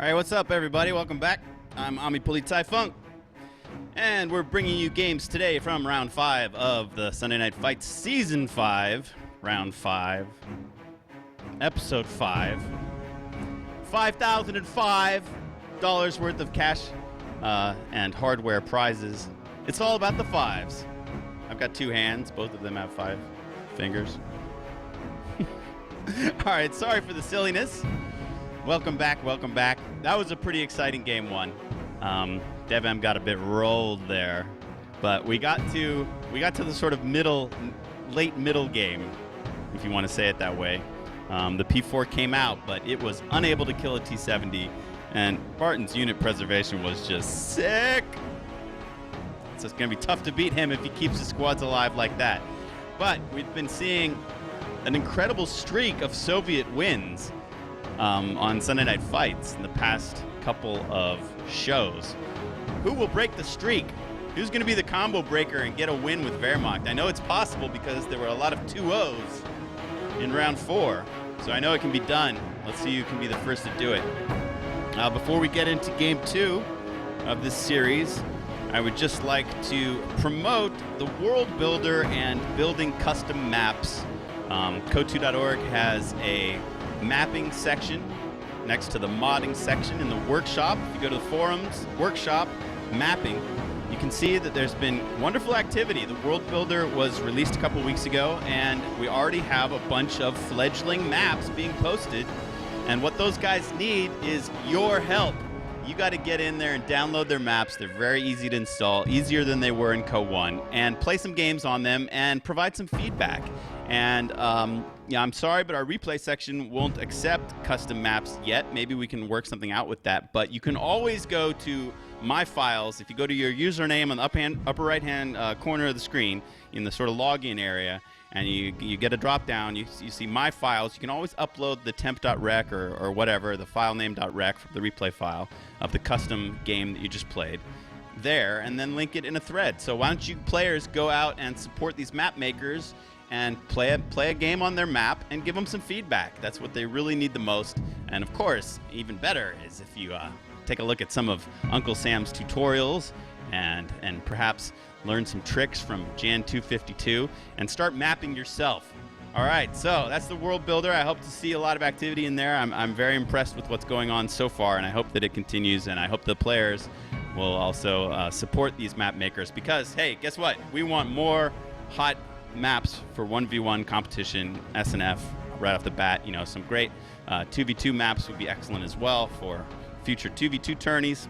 Alright, what's up everybody? Welcome back. I'm AmiPolizeiFunk. And we're bringing you games today from Round 5 of the Sunday Night Fights Season 5. Round 5. Episode 5. $5,005 worth of cash and hardware prizes. It's all about the fives. I've got two hands. Both of them have 5 fingers. Alright, sorry for the silliness. Welcome back, welcome back. That was a pretty exciting game one. DevM got a bit rolled there, but we got to the sort of late middle game, if you want to say it that way. The P4 came out, but it was unable to kill a T-70, and Barton's unit preservation was just sick. So it's going to be tough to beat him if he keeps his squads alive like that. But we've been seeing an incredible streak of Soviet wins on Sunday Night Fights in the past couple of shows. Who will break the streak? Who's going to be the combo breaker and get a win with Wehrmacht? I know it's possible because there were a lot of 2-0s in round 4, so I know it can be done. Let's see who can be the first to do it. Before we get into game 2 of this series, I would just like to promote the World Builder and building custom maps. Code2.org has a mapping section next to the modding section in the workshop. If you go to the forums, workshop, mapping, you can see that there's been wonderful activity. The World Builder was released a couple weeks ago, and we already have a bunch of fledgling maps being posted. And what those guys need is your help. You got to get in there and download their maps. They're very easy to install, easier than they were in Co1, and play some games on them and provide some feedback. And yeah, I'm sorry, but our replay section won't accept custom maps yet. Maybe we can work something out with that. But you can always go to My Files. If you go to your username on the upper right-hand corner of the screen in the sort of login area, and you get a drop-down, you see My Files. You can always upload the temp.rec or whatever, the file name.rec from the replay file of the custom game that you just played there, and then link it in a thread. So why don't you players go out and support these map makers and play a game on their map and give them some feedback. That's what they really need the most. And of course, even better is if you take a look at some of Uncle Sam's tutorials and perhaps learn some tricks from Jan 252 and start mapping yourself. All right, so that's the World Builder. I hope to see a lot of activity in there. I'm very impressed with what's going on so far, and I hope that it continues, and I hope the players will also support these map makers because, hey, guess what? We want more hot maps for 1v1 competition, SNF, right off the bat. You know, some great 2v2 maps would be excellent as well for future 2v2 tourneys.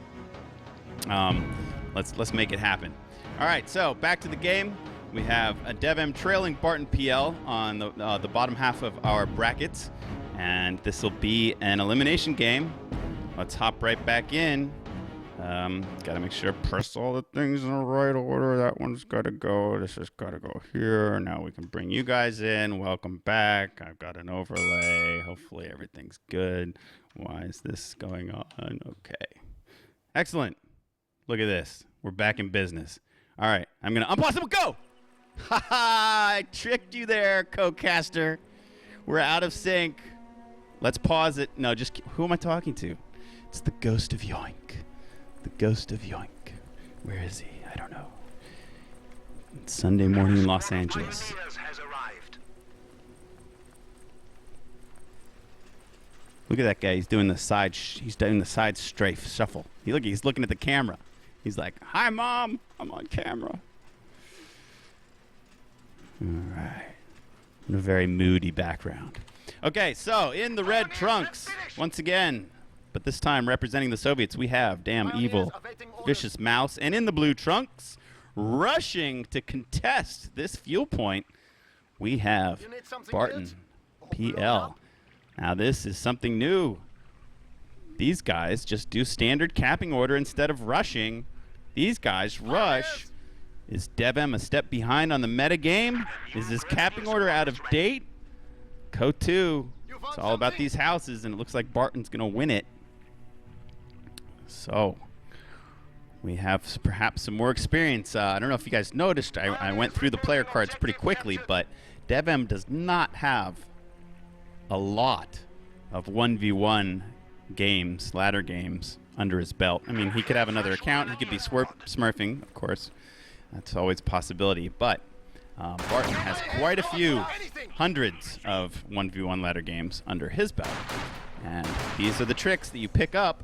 Let's make it happen. All right, so back to the game. We have a DevM trailing BartonPL on the bottom half of our brackets, and this will be an elimination game. Let's hop right back in. Got to make sure I press all the things in the right order. That one's got to go. This has got to go here. Now we can bring you guys in. Welcome back. I've got an overlay. Hopefully everything's good. Why is this going on? Okay. Excellent. Look at this. We're back in business. All right. I'm going to impossible go. Ha ha. I tricked you there, co-caster. We're out of sync. Let's pause it. No, just who am I talking to? It's the ghost of Yoink. The ghost of Yoink. Where is he? I don't know. It's Sunday morning in Los Angeles. Look at that guy. He's doing the side. He's doing the side strafe shuffle. He's looking at the camera. He's like, "Hi, Mom. I'm on camera." All right. In a very moody background. Okay, so in the red trunks once again. But this time, representing the Soviets, we have Damn Evil, Vicious Mouse. And in the blue trunks, rushing to contest this fuel point, we have BartonPL. Now, this is something new. These guys just do standard capping order instead of rushing. These guys rush. Is DevM a step behind on the meta game? Is this capping order out of date? Code 2. It's all about these houses, and it looks like Barton's going to win it. So, we have perhaps some more experience. I don't know if you guys noticed, I went through the player cards pretty quickly, but DevM does not have a lot of 1v1 ladder games under his belt. I mean, he could have another account. He could be smurfing, of course. That's always a possibility. But Barton has quite a few hundreds of 1v1 ladder games under his belt. And these are the tricks that you pick up.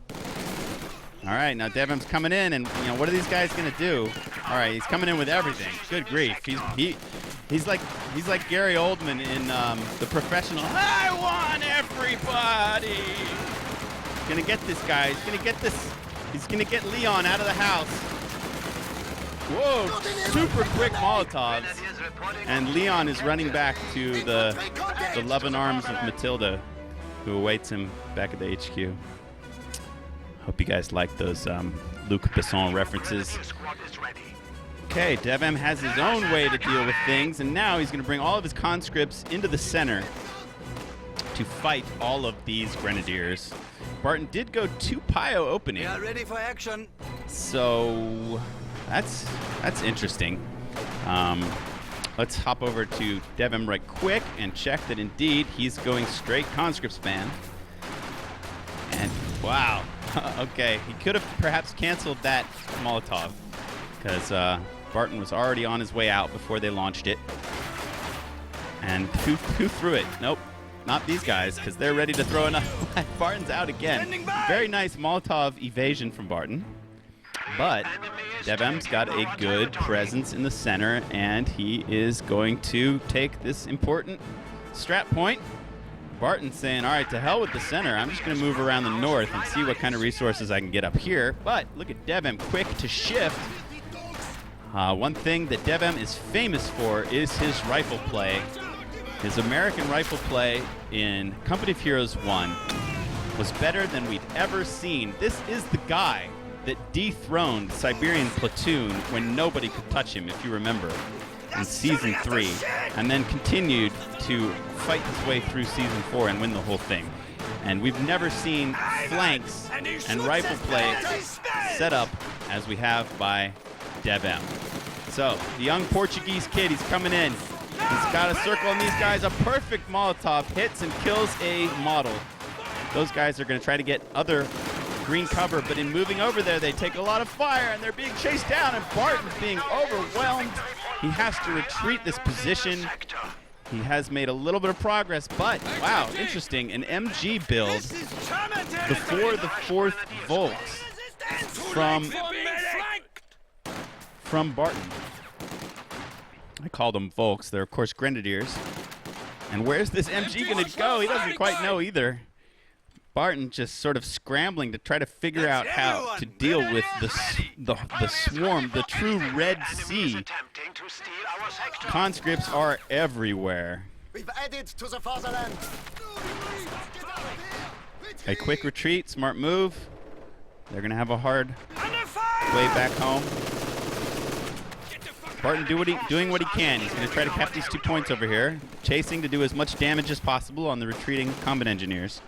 All right, now DevM's coming in, and what are these guys gonna do? All right, he's coming in with everything. Good grief, he's like Gary Oldman in The Professional. I want everybody. He's gonna get this guy. He's gonna get this. He's gonna get Leon out of the house. Whoa! Super quick Molotovs, and Leon is running back to the loving arms of Matilda, who awaits him back at the HQ. Hope you guys like those Luc Besson references. Okay, DevM has his own way to deal with things, and now he's going to bring all of his conscripts into the center to fight all of these grenadiers. Barton did go 2 Pio opening. We are ready for action. So that's interesting. Let's hop over to DevM right quick and check that indeed he's going straight conscript spam. And wow. Okay, he could have perhaps canceled that Molotov because Barton was already on his way out before they launched it. And who threw it? Nope, not these guys, because they're ready to throw another. Barton's out again. Very nice Molotov evasion from Barton. But DevM's got a good presence in the center, and he is going to take this important strat point. Barton's saying, all right, to hell with the center. I'm just going to move around the north and see what kind of resources I can get up here. But look at DevM, quick to shift. One thing that DevM is famous for is his rifle play. His American rifle play in Company of Heroes 1 was better than we'd ever seen. This is the guy that dethroned Siberian Platoon when nobody could touch him, if you remember, in Season 3, and then continued to fight his way through Season 4 and win the whole thing. And we've never seen flanks and rifle play set up as we have by DevM. So, the young Portuguese kid, he's coming in. He's got a circle on these guys. A perfect Molotov hits and kills a model. Those guys are going to try to get other green cover, but in moving over there, they take a lot of fire, and they're being chased down, and Barton's being overwhelmed. He has to retreat this position. He has made a little bit of progress, but, wow, interesting. An MG build before the 4th Volks from Barton. I call them Volks. They're, of course, Grenadiers. And where's this MG going to go? He doesn't quite know either. Barton just sort of scrambling to try to figure out how to deal with the swarm, the true Red Sea. Conscripts are everywhere. We've added to the fatherland. A quick retreat, smart move. They're going to have a hard way back home. Barton doing what he can. He's going to try to cap these 2 points over here, chasing to do as much damage as possible on the retreating combat engineers.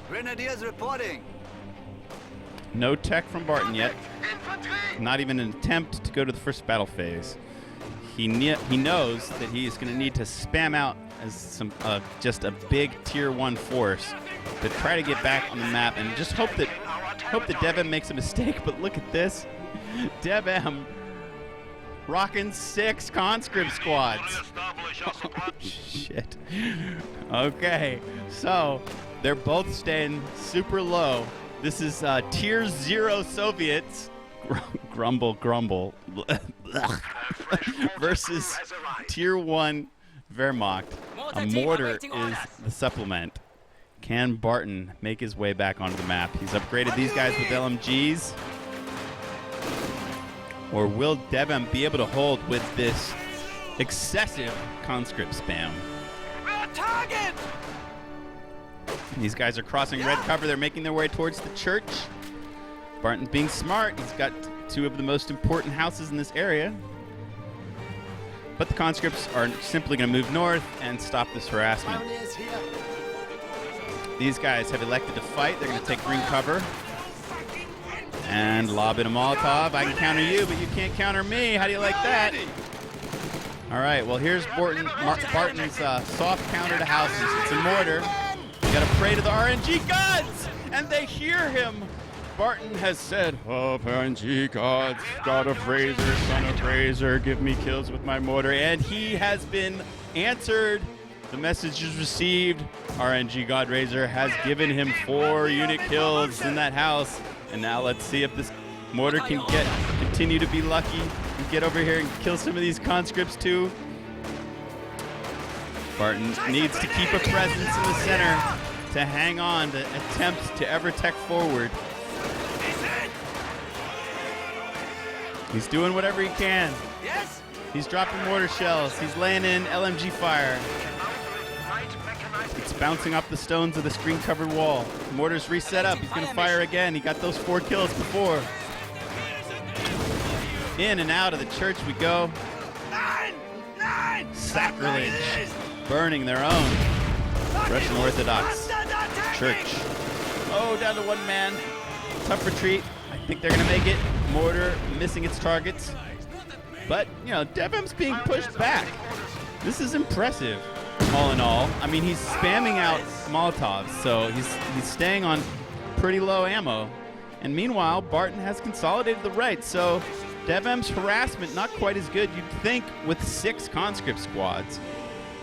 Grenadiers reporting. No tech from Barton yet. Not even an attempt to go to the first battle phase. He knows that he's going to need to spam out as some just a big tier 1 force to try to get back on the map, and just hope that DevM makes a mistake. But look at this, DevM rocking 6 conscript squads. Oh, shit. Okay, so they're both staying super low. This is tier 0 Soviets, grumble, versus tier 1 Wehrmacht. A mortar is the supplement. Can Barton make his way back onto the map? He's upgraded these guys with LMGs. Or will DevM be able to hold with this excessive conscript spam? Target! These guys are crossing red cover. They're making their way towards the church. Barton's being smart. He's got 2 of the most important houses in this area. But the conscripts are simply going to move north and stop this harassment. These guys have elected to fight. They're going to take green cover and lob in a Molotov. I can counter you, but you can't counter me. How do you like that? All right, well, here's Barton's soft counter to houses. It's a mortar. You gotta pray to the RNG gods, and they hear him. Barton has said, "Oh, RNG gods, God of Razor, son of Razor, give me kills with my mortar," and he has been answered. The message is received. RNG God Razor has given him 4 unit kills in that house, and now let's see if this mortar can continue to be lucky and get over here and kill some of these conscripts too. Barton needs to keep a presence in the center to hang on to attempts to ever tech forward. He's doing whatever he can. Yes? He's dropping mortar shells. He's laying in LMG fire. It's bouncing off the stones of the screen-covered wall. Mortar's reset up. He's going to fire again. He got those 4 kills before. In and out of the church we go. Sacrilege. Burning their own Russian Orthodox church. Oh, down to 1 man. Tough retreat. I think they're going to make it. Mortar missing its targets. But, you know, DevM's being pushed back. This is impressive, all in all. I mean, he's spamming out Molotovs, so he's staying on pretty low ammo. And meanwhile, Barton has consolidated the right, so DevM's harassment not quite as good. You'd think with 6 conscript squads,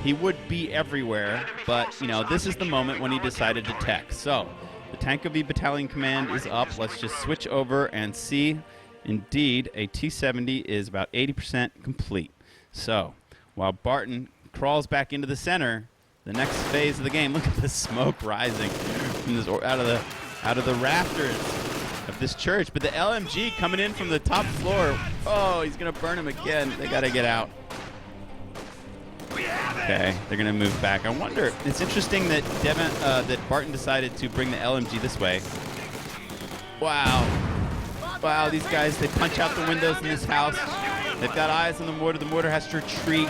he would be everywhere. But, you know, this is the moment when he decided to tech. So the Tank of E Battalion Command is up. Let's just switch over and see. Indeed, a T-70 is about 80% complete. So while Barton crawls back into the center, the next phase of the game, look at the smoke rising from this, out of the rafters of this church. But the LMG coming in from the top floor. Oh, he's going to burn him again. They got to get out. Okay, they're going to move back. I wonder, it's interesting that that Barton decided to bring the LMG this way. Wow. Wow, these guys, they punch out the windows in this house. They've got eyes on the mortar. The mortar has to retreat.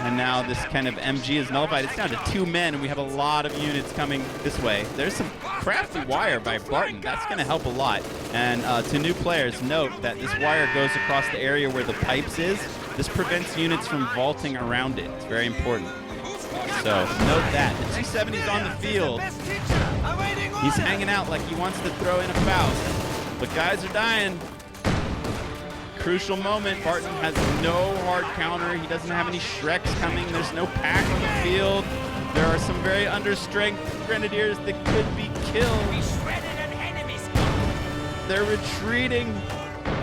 And now this kind of MG is nullified. It's down to 2 men, and we have a lot of units coming this way. There's some crafty wire by Barton. That's going to help a lot. And to new players, note that this wire goes across the area where the pipes is. This prevents units from vaulting around it. It's very important. So note that. The T-70's on the field. He's hanging out like he wants to throw in a Faust. But guys are dying. Crucial moment. Barton has no hard counter. He doesn't have any Shreks coming. There's no pack on the field. There are some very understrength grenadiers that could be killed. They're retreating.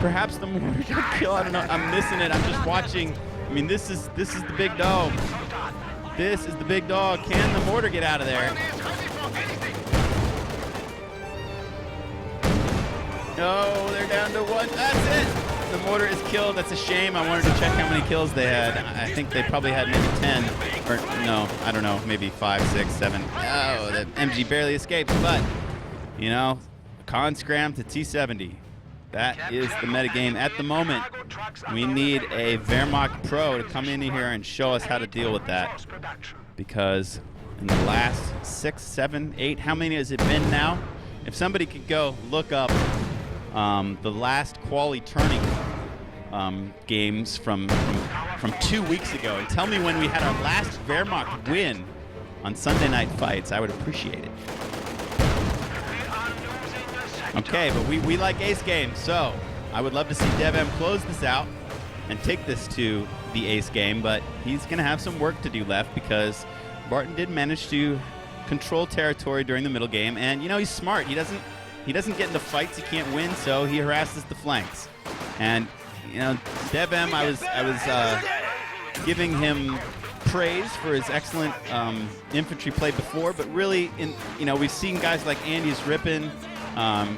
Perhaps the mortar got killed. I don't know. I'm missing it. I'm just watching. I mean, this is the big dog. This is the big dog. Can the mortar get out of there? No, they're down to 1. That's it. The mortar is killed. That's a shame. I wanted to check how many kills they had. I think they probably had maybe 10. Or no, I don't know. Maybe 5, 6, 7. Oh, the MG barely escaped. But, you know, Conscram to T-70. That is the metagame at the moment. We need a Wehrmacht Pro to come in here and show us how to deal with that. Because in the last 6, 7, 8, how many has it been now? If somebody could go look up the last quali turning games from 2 weeks ago and tell me when we had our last Wehrmacht win on Sunday Night Fights, I would appreciate it. Okay, but we like ace games, so I would love to see DevM close this out and take this to the ace game, but he's going to have some work to do left because Barton did manage to control territory during the middle game, and you know, he's smart. He doesn't get into fights he can't win, so he harasses the flanks. And you know, DevM, I was giving him praise for his excellent infantry play before, but really, we've seen guys like Andy's Rippin,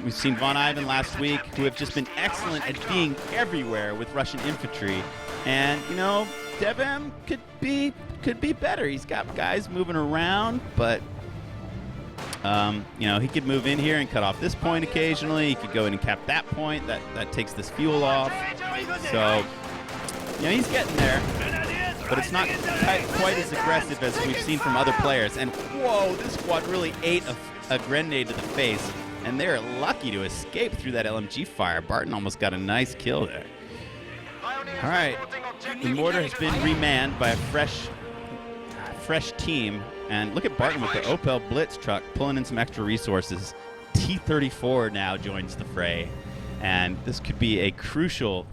we've seen Von Ivan last week, who have just been excellent at being everywhere with Russian infantry. And you know, DevM could be better. He's got guys moving around, but he could move in here and cut off this point occasionally. He could go in and cap that point. That takes this fuel off. So, he's getting there. But it's not quite as aggressive as we've seen from other players. And, whoa, this squad really ate a grenade to the face. And they're lucky to escape through that LMG fire. Barton almost got a nice kill there. All right. The mortar has been remanned by a fresh team. And look at Barton with the Opel Blitz truck pulling in some extra resources. T-34 now joins the fray. And this could be a crucial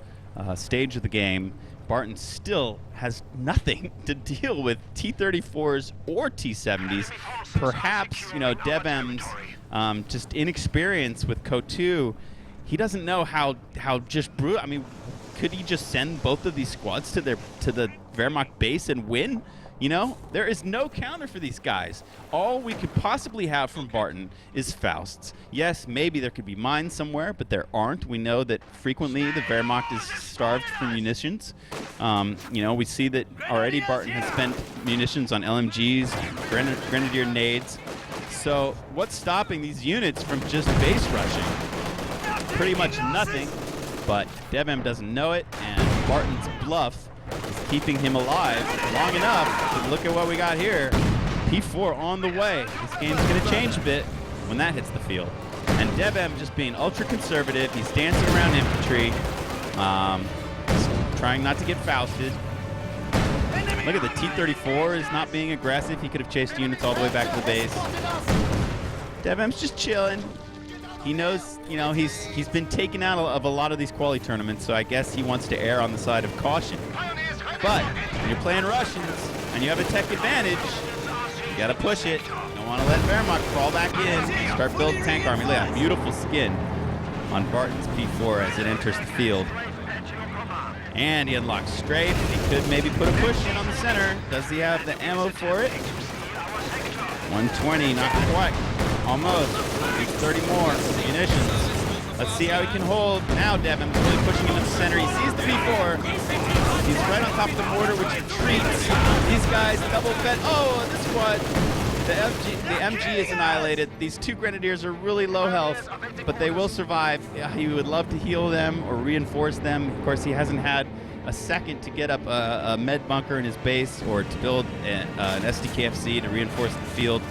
stage of the game. Barton still has nothing to deal with T-34s or T-70s. Perhaps, DevM's just inexperience with CO2. He doesn't know how just brutal. I mean, could he just send both of these squads to the Wehrmacht base and win? There is no counter for these guys. All we could possibly have from Barton is Fausts. Yes, maybe there could be mines somewhere, but there aren't. We know that frequently the Wehrmacht is starved for munitions. We see that already Barton has spent munitions on LMGs, Grenadier nades. So what's stopping these units from just base rushing? Pretty much nothing, but DevM doesn't know it, and Barton's bluff is keeping him alive long enough to look at what we got here. P4 on the way. This game's going to change a bit when that hits the field. And DevM just being ultra conservative. He's dancing around infantry, trying not to get Fausted. Look at the T-34 is not being aggressive. He could have chased units all the way back to the base. DevM's just chilling. He knows, he's been taken out of a lot of these quali tournaments, so I guess he wants to err on the side of caution. But when you're playing Russians and you have a tech advantage, you gotta push it. You don't want to let Wehrmacht fall back in. Start building tank army. Look at that beautiful skin on Barton's P4 as it enters the field. And he unlocks strafe. He could maybe put a push in on the center. Does he have the ammo for it? 120, not quite. Almost. Needs 30 more munitions. Let's see how he can hold. Now DevM's really pushing him in the center. He sees the P4. He's right on top of the mortar, which retreats. These guys double fed. Oh, this squad. The MG is annihilated. These two Grenadiers are really low health, but they will survive. He would love to heal them or reinforce them. Of course, he hasn't had a second to get up a med bunker in his base or to build an SDKFC to reinforce the field.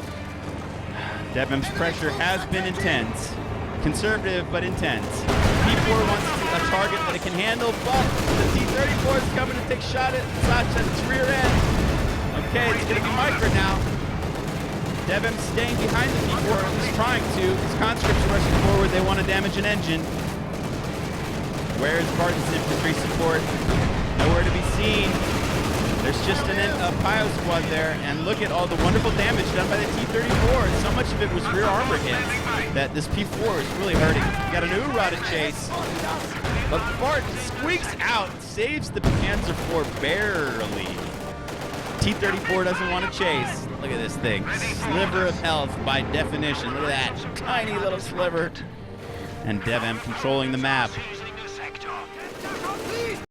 DevM's pressure has been intense. Conservative, but intense. P4 wants a target that it can handle, but the T-34 is coming to take a shot at its rear end. Okay, it's going to be micro now. DevM staying behind the P4. He's trying to. His conscripts rushing forward. They want to damage an engine. Where is Barton's infantry support? Nowhere to be seen. There's just a Pio squad there, and look at all the wonderful damage done by the T-34. So much of it was rear armor hits that this P4 is really hurting. Got a new route to chase, but Barton squeaks out, saves the Panzer IV barely. T-34 doesn't want to chase. Look at this thing. Sliver of health by definition. Look at that tiny little sliver. And DevM controlling the map.